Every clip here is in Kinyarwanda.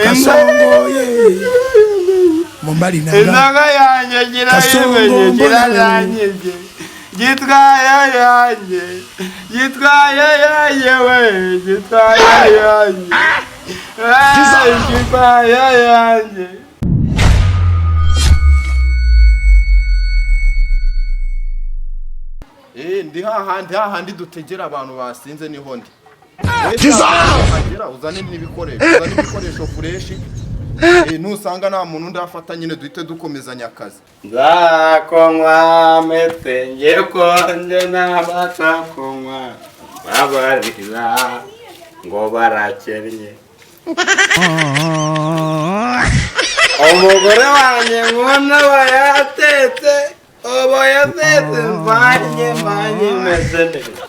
kasongoye mumbali nanga inanga yanjye girayanye gitwaye yanjye we gitwaye yanjye ndi hahandi dutegera abantu basinze niho ndi uzane n'ibikoresho fureshi nusanga nta muntu ndafata nyine duhite dukomezanya akazi nzakunywa mete ngiye konje n'abata kunywa babarira ngo barakennye umugore wanjye nkunda bayatetse mbanye meze neza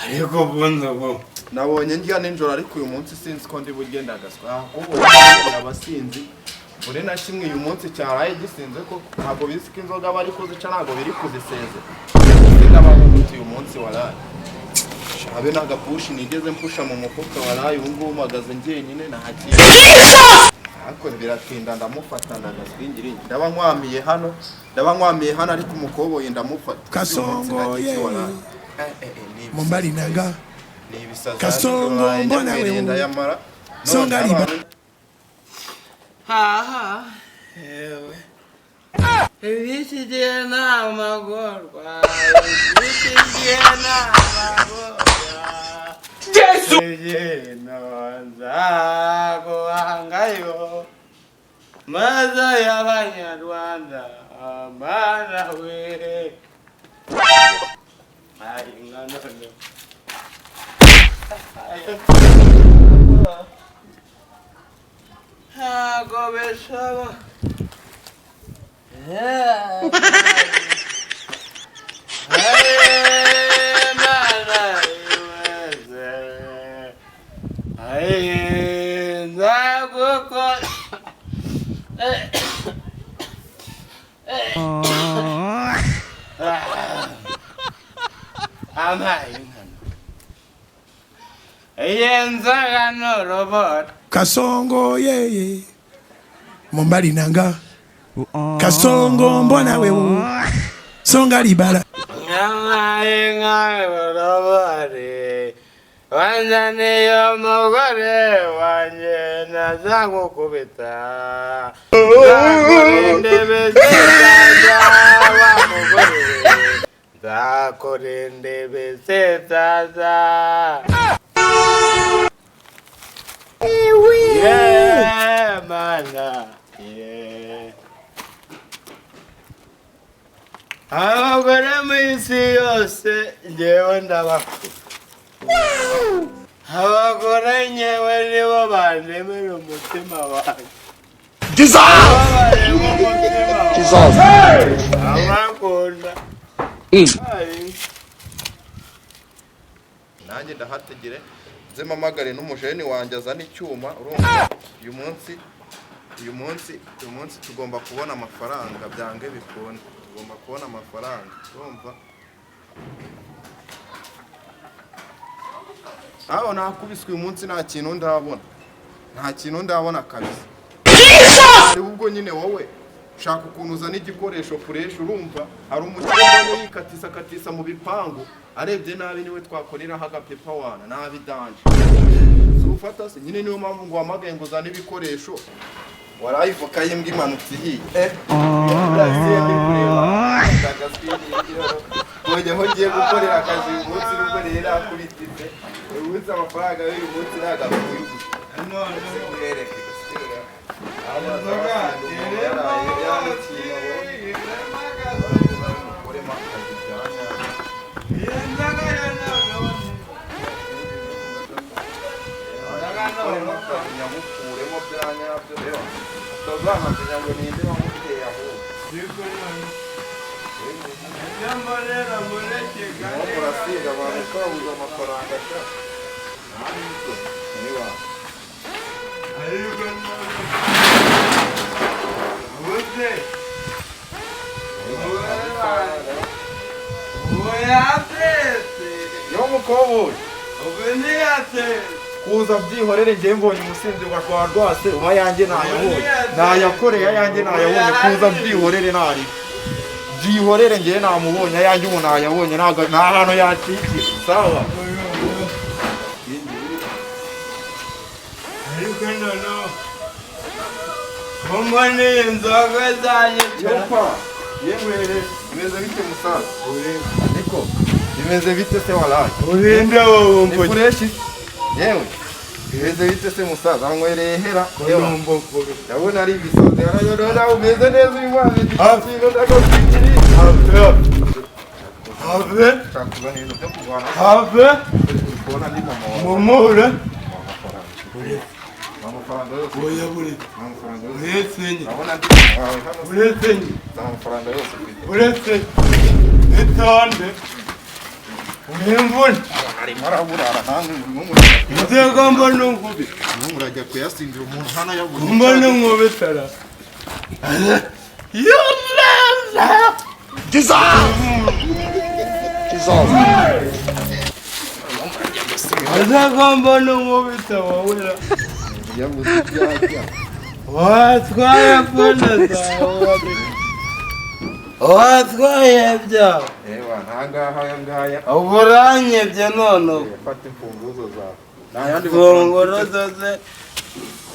ariko buno nabonye ndya ninjoro ariko uyu munsi sinzi ko ndi bugenda gaswa kuko abasinzi uri na kimwe uyu munsi cyaraye gisinze ko ntabwo bisika inzoga bari kuzica ntabwo biri kuziseze ndabahuti uyu munsi waraye shabe nagapushi nigeze mpusha mu mufuka waraye ubu ngubu magaze njyenyine nahagiye ariko biratinda ndamufata ndagaswingira ndaba nkwamiye hano ariko umukoboyi ndamufata kasongoye mumbali nanga kasongo mbona wewe songa liba ewe ibikigena amagorwa Yesu nzaguhangayo maza y'abanyarwanda amana we ayingano hago beshaba kasongo yeye mumbali nanga kasongo mbona wewe songa libala wanzaniye umugore wanjye nazagukubita nzakurinda ibisaza mana abagore mu isi yose njyewe ndabakunda abagore nyewe nibo bandemera umutima wanjye abakunda nanjye ndahategere nze mpamagare n'umujeni wanjye azana icyuma urumva uyu munsi tugomba kubona amafaranga byange bikunde tugomba kubona amafaranga urumva aho nakubiswe uyu munsi nta kintu ndabona kabisa ari ubwo nyine wowe ushaka ukuntu uzana igikoresho fureshi urumva hari umukobwa yikatisa mu bipangu arebye nabi niwe twakoreraho agapepa wana nabi danje ufata se nyine niyo mpamvu ngo wamagaye ngo uzane ibikoresho warayivuka y'imbwa imanutse ihiye mbonye aho ngiye gukorera akazi uyu munsi nubwo rero akubitize uyu munsi amafaranga y'uyu munsi nagakuye gusa nyamukuremo bya nyabyo rero utazamenya ngo ninde wamuteye aho murasiga abantu twabuze amafaranga sha niba yo mukoboyi kuza byihorere ngiye mbonye umusinzi ugashwara rwose uba yanjye nayabonye nayakoreye ayanjye nayabonye kuza byihorere ntari byihorere ngiye namubonye ayanjye umuntu nayabonye nta hantu yacikira sawa ariko noneho mbona inzoga zanjye yopa yemwere bimeze bite musaza ariko bimeze bite se walayi urinde wowe ni fresh yewe bimeze bite se musaza anywereye hera yabona ari ibisoze yarayora umeze neza uyu mwana ikintu ndagakikiri have chakuba nino byo kurwana have kubona ndi mama mumure amafaranga yose oya buri amafaranga yose uretsenye abona ndi hano uretsenye amafaranga yose uretsenye itonde urimvune arimo araburara hanze iteka mbona unkubi murajya kuyasindira umuntu hano yabuze mbona unkubitara yumeza iteka mbona unkubita wawera yabuze ibyajya watwaye fone zawe watwaye byawe ewa ntangaha ngaya uburanyebye noneho fata imfunguzo zawe ntayandi funguro zose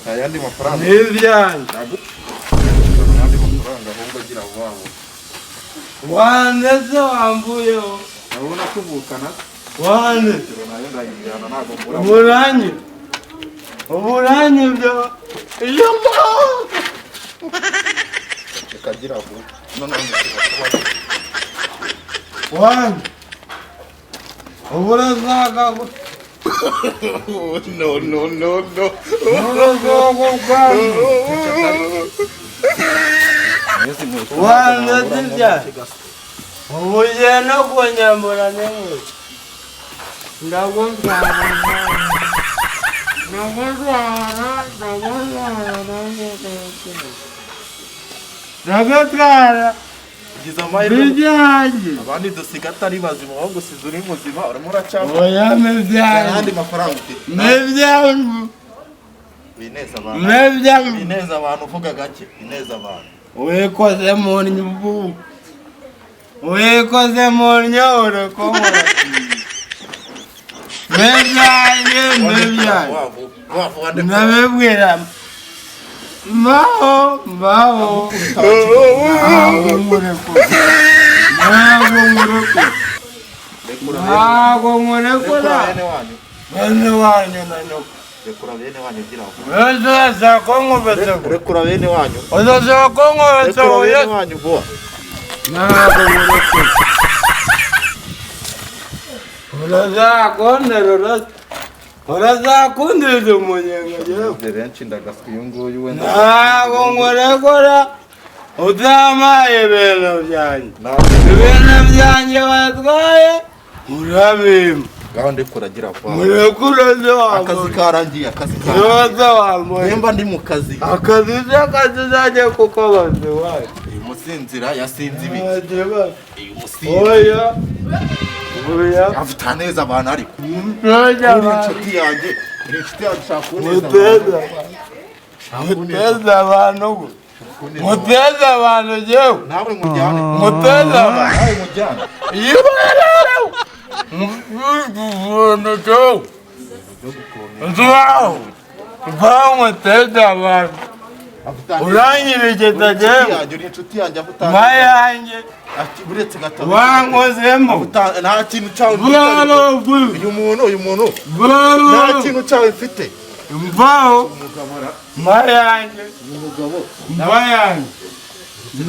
ntayandi mafaranga n'ibyanjye ntayandi mafaranga ahubwo agira vuba wandetse wambuyeho urabona tuvukana wandetse nayo ndayijyana ntabwo mbura uburanyebye iyo ikagira vuba wanjye uburazaga no uburazaga bwanjye wandetse ibyanjye ubu ugiye no kunyambura n'inkweto ndagutwara ndagatwara ugize amahirwe ibyanjye abandi dusiga atari bazima ahubwo usize uri muzima urimo uracamo oya mibyanjye ayandi mafaranga ufite mibyanjye bineza abantu mibyanjye bineza abantu uvuga gake bineza abantu wikoze mu nyubu wikoze mu nyoro komora mibyanjye ndabibwira mbaho ntabwo nkurekura bene wanyu na nyoko rekura bene wanyu gira ngo uzashaka ko nkubetse rekura bene wanyu uzashaka ko nkubetse rekura uye bene wanyu vuba ntabwo nkurekura urazakundiriza umunyenga yewe benshi ndagaswe uyu nguyu wenda ntabwo nkurekura utamaye ibintu byanjye ibintu byanjye watwaye urabimpa gahunda kuragira vuba murekura akazi wambaye karangiye akazi yoza wambaye nemba ndi mu kazi akazi uzajya kuko baziwaye uyu musinzira yasinze ibi uyu musinzi oya oya afite neza abantu ariko muteza uri inshuti yanjye ushaka kuneza muteza abantu muteza abantu jewe nawe mujyane muteza abantu nawe mujyane yibarara muteza jewe nzuwaho muteza abantu uranyirigita jewe uri inshuti yanjye afite mayanjye uretse gatatu wankozemo nta kintu cyawe uyu muntu nta kintu cyawe mfite mvaho mayanjye mayanjye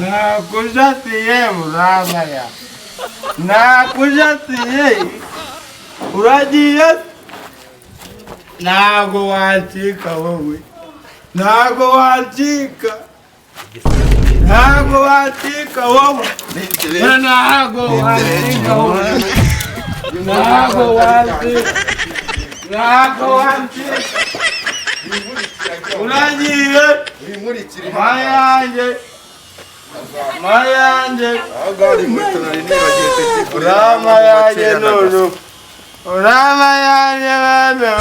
nakujatiye muramaya nakujatiye uragiye ntago wancika wowe ntago wancika ntago wancika wowe ntago wancika wowe ntago wancika ntago wancika uragiye mayanjye mayanjye urama yanjye nunu urama yanjye kurwana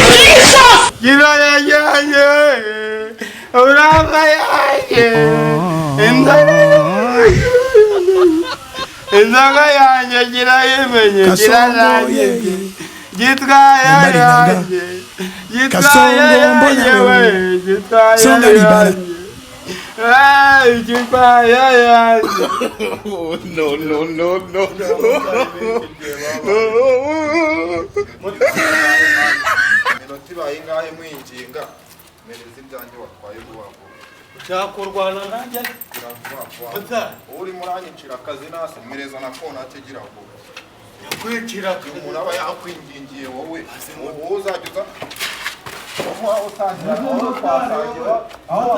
gira yajyanye uranga yanjye inzoga yanjye gira yimenye gira nanjye gitwaye yanjye gitwaye yanjye we gitwaye yanjye gitwaye yanjye no minota ibaye ingahe mwinginga mereza ibyanjye watwaye vuba vuba cyakurwana nanjye urimo uranyicira akazi nase mereza na kona ategera vuba yakwicira umuntu aba yakwingingiye wowe uzajya aho utangira aho twasangira aho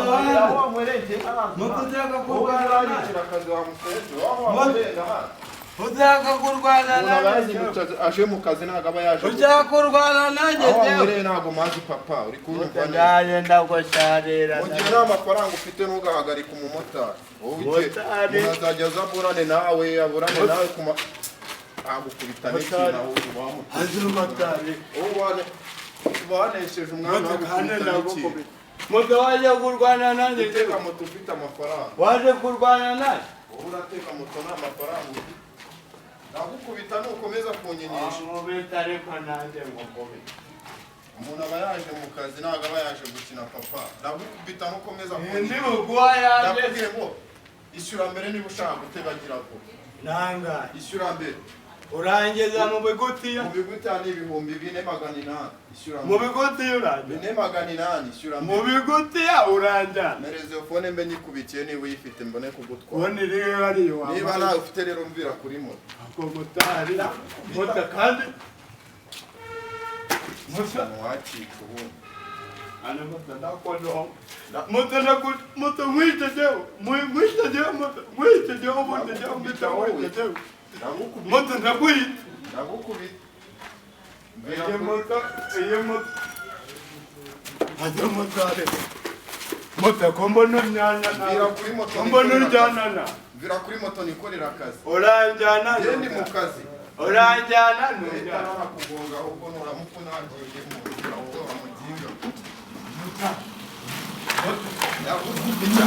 wamwerengeye mutaka uranyicira akazi wa musenzi aho wamwerengeye hano utaka kurwana nanjye aje mu kazi ntago aba yaje uzakurwana nanjye aho wamwereye ntago mazi papa uri kunyumva neza ndagusharira mu gihe nta mafaranga ufite ntugahagarika umumotari wowe azajya azaburane nawe aburane nawe agukubita n'ikintu aho azumotari wanesheje umwami agukubita n'ikintu moto waje kurwana nanjye uteka moto ufite amafaranga waje kurwana nanjye wowe urateka moto nta mafaranga ndagukubita nukomeza kunyinisha umubita ariko nanjye ngukubita umuntu aba yaje mu kazi ntabwo aba yaje gukina papa ndagukubita nukomeza ndi buguha yaje ndakubwiye ngo ishyura mbere niba ushaka gutebagira ko nanga ishyura mbere urangeza mu bigutiya mu bigutiya ni 4,800 ishyura mu bigutiya urangeza 4,800 ishyura mu bigutiya urangana mereze fone mbe nyikubikiye niba uyifite mbone kugutwara ubona iriwe hariyo niba nawe ufite rero mvira kuri moto ako motari moto kandi wacika ubundi ana moto ndakono moto mwitejeho moto ndakwita ndagukubita iyo moto hajya motari moto kombono nyanya mvira kuri moto kombono njyanana mvira kuri moto nikorera akazi uranjyana ndi mu kazi uranjyana leta narakugonga ahubwo nuramuko nagiye mu nzira ahubwo bamuginga ndagukubita